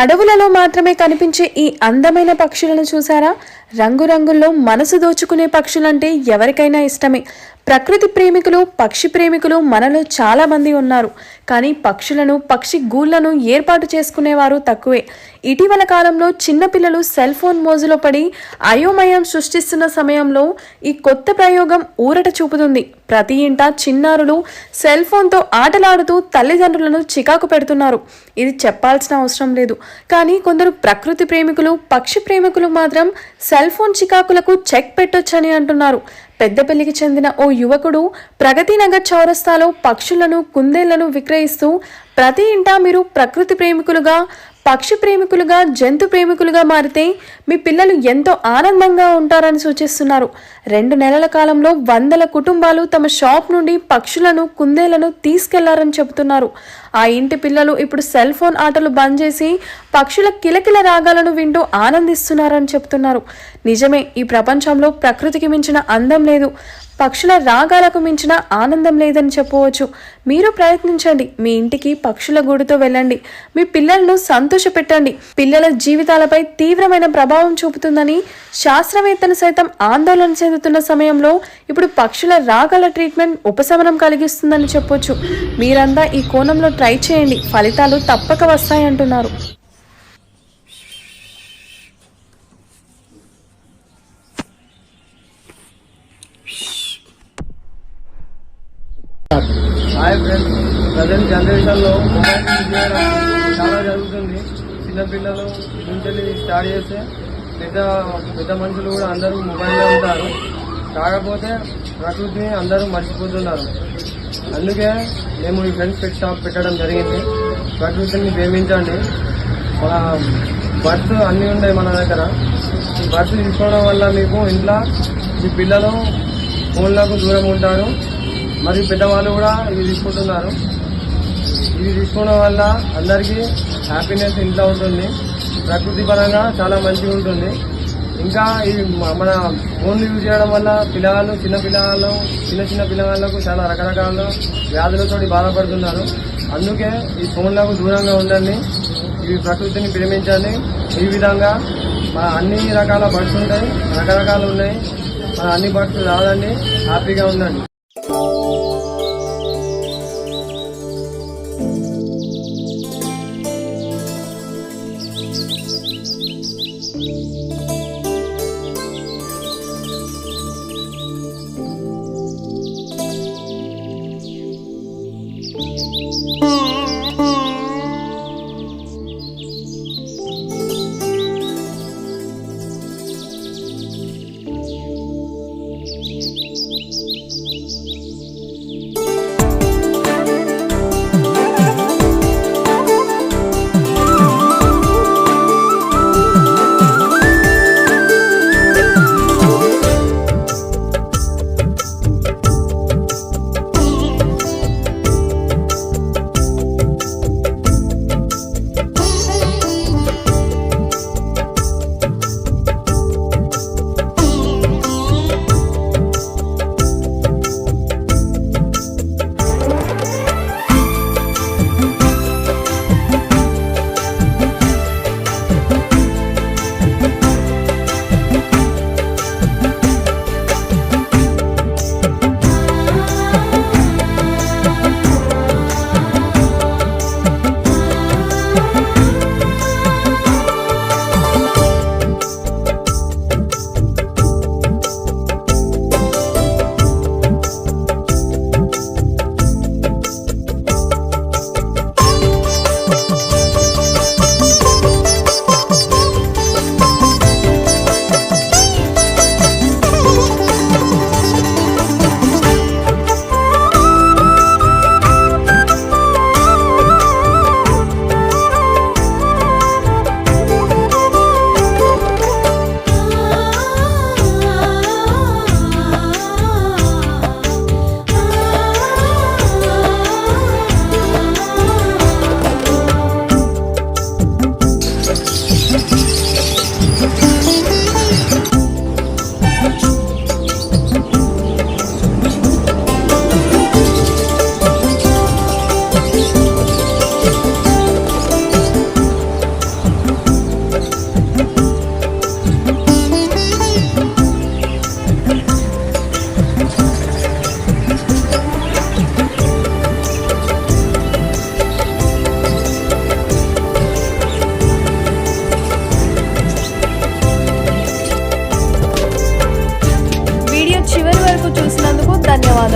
అడవులలో మాత్రమే కనిపించే ఈ అందమైన పక్షులను చూసారా? రంగురంగుల్లో మనసు దోచుకునే పక్షులంటే ఎవరికైనా ఇష్టమే. ప్రకృతి ప్రేమికులు, పక్షి ప్రేమికులు మనలో చాలా మంది ఉన్నారు. కానీ పక్షులను, పక్షి గూళ్లను ఏర్పాటు చేసుకునేవారు తక్కువే. ఇటీవల కాలంలో చిన్నపిల్లలు సెల్ ఫోన్ మోజులో పడి అయోమయం సృష్టిస్తున్న సమయంలో ఈ కొత్త ప్రయోగం ఊరట చూపుతుంది. ప్రతి ఇంట చిన్నారులు సెల్ ఫోన్తో ఆటలాడుతూ తల్లిదండ్రులను చికాకు పెడుతున్నారు. ఇది చెప్పాల్సిన అవసరం లేదు. కానీ కొందరు ప్రకృతి ప్రేమికులు, పక్షి ప్రేమికులు మాత్రం సెల్ ఫోన్ చికాకులకు చెక్ పెట్టొచ్చని అంటున్నారు. పెద్దపల్లికి చెందిన ఓ యువకుడు ప్రగతి నగర్ చౌరస్తాలో పక్షులను, కుందేళ్లను విక్రయిస్తూ ప్రతి ఇంటా మీరు ప్రకృతి ప్రేమికులుగా, పక్షి ప్రేమికులుగా, జంతు ప్రేమికులుగా మారితే మీ పిల్లలు ఎంతో ఆనందంగా ఉంటారని సూచిస్తున్నారు. 2 నెలల కాలంలో 100 కుటుంబాలు తమ షాప్ నుండి పక్షులను, కుందేళ్లను తీసుకెళ్లారని చెబుతున్నారు. ఆ ఇంటి పిల్లలు ఇప్పుడు సెల్ ఫోన్ ఆటలు బంద్ చేసి పక్షుల కిలకిల రాగాలను వింటూ ఆనందిస్తున్నారని చెబుతున్నారు. నిజమే, ఈ ప్రపంచంలో ప్రకృతికి మించిన అందం లేదు, పక్షుల రాగాలకు మించిన ఆనందం లేదని చెప్పవచ్చు. మీరు ప్రయత్నించండి. మీ ఇంటికి పక్షుల గూడుతో వెళ్ళండి. మీ పిల్లలను సంతోషపెట్టండి. పిల్లల జీవితాలపై తీవ్రమైన ప్రభావం చూపుతుందని శాస్త్రవేత్తలు సైతం ఆందోళన చెందుతున్న సమయంలో ఇప్పుడు పక్షుల రాగాల ట్రీట్మెంట్ ఉపశమనం కలిగిస్తుందని చెప్పొచ్చు. మీరంతా ఈ కోణంలో ట్రై చేయండి. ఫలితాలు తప్పక వస్తాయంటున్నారు. హాయ్ ఫ్రెండ్స్, ప్రజెంట్ జనరేషన్లో మొబైల్ యూజ్ చేయడం చాలా జరుగుతుంది. చిన్నపిల్లలు నుంచి స్టార్ట్ చేస్తే పెద్ద మనుషులు కూడా అందరూ మొబైల్లో ఉంటారు. కాకపోతే ప్రకృతిని అందరూ మర్చిపోతున్నారు. అందుకే మేము ఈ ఫ్రెండ్స్ పెట్ షాప్ పెట్టడం జరిగింది. ప్రకృతిని ప్రేమించండి. మన బర్డ్స్ అన్నీ ఉన్నాయి మన దగ్గర. ఈ బర్డ్స్ తీసుకోవడం వల్ల మీకు ఇంట్లో మీ పిల్లలు ఫోన్లకు దూరం ఉంటారు. మరియు పెద్దవాళ్ళు కూడా ఇవి తీసుకుంటున్నారు. ఇవి తీసుకోవడం వల్ల అందరికీ హ్యాపీనెస్ ఇంట్లో ఉంటుంది. ప్రకృతి పరంగా చాలా మంచిగా ఉంటుంది. ఇంకా ఇవి మన ఫోన్లు యూజ్ చేయడం వల్ల చిన్న పిల్లగాళ్ళకు చాలా రకరకాల వ్యాధులతో బాధపడుతున్నారు. అందుకే ఈ ఫోన్లకు దూరంగా ఉండండి. ఇవి ప్రకృతిని ప్రేమించండి. ఈ విధంగా మన అన్ని రకాల బర్డ్స్ ఉంటాయి, రకరకాలు ఉన్నాయి. మన అన్ని బర్డ్స్ రాదండి, హ్యాపీగా ఉండండి.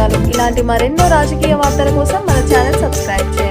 విషయాలు ఇలాంటి మరెన్నో రాజకీయ వార్తల కోసం మన ఛానల్ సబ్స్క్రైబ్ చేయండి.